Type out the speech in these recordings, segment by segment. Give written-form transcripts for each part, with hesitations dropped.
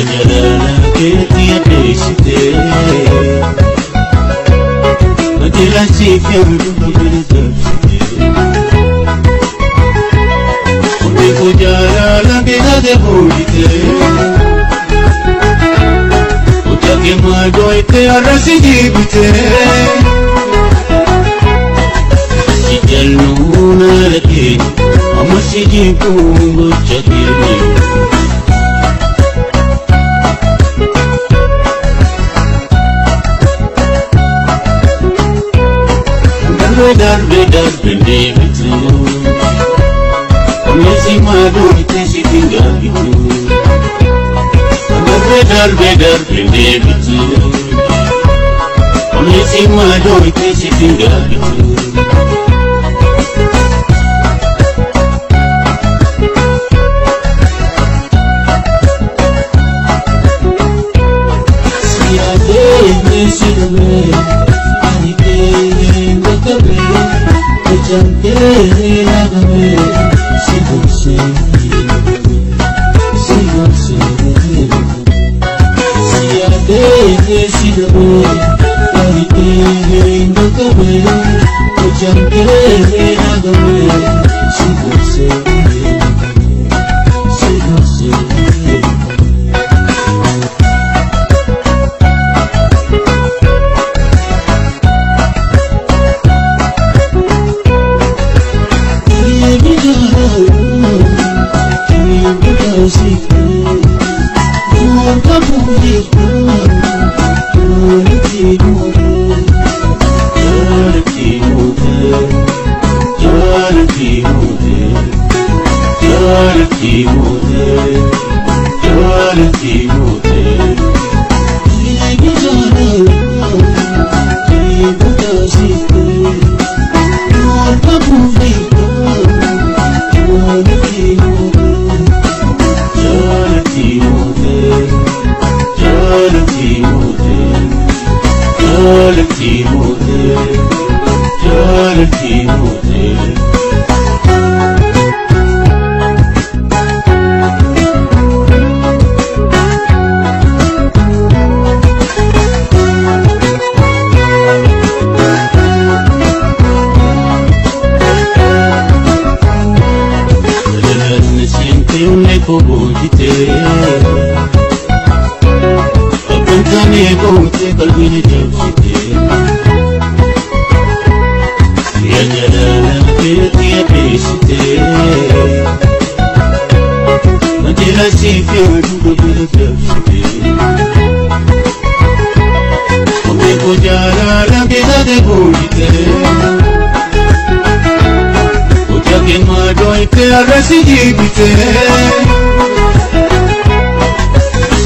Yanyalala keti ya peshite Matila sifya mdubile tafsite Kujara la bina de bulite Utake madoite arasi jibite Sijaluna laki Amasi jipungu chakirni Bedar bende bitu Amesi madu itesi tinggal bitu Bedar bende bitu Amesi madu itesi tinggal bitu Siade mesi dabe Jante lagame sigose siade sidabe parite ndokame jante lagame sigose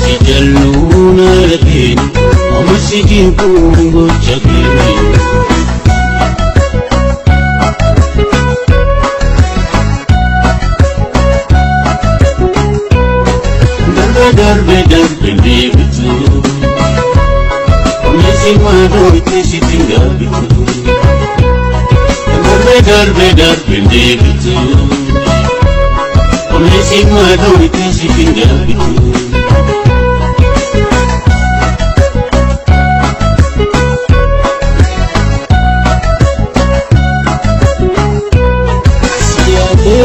Sijaluna laki amasi jipungu chakirni Bedar bende bitu Amesi madu itesi tinggal bitu Bedar bende bitu Amesi madu itesi tinggal bitu Siade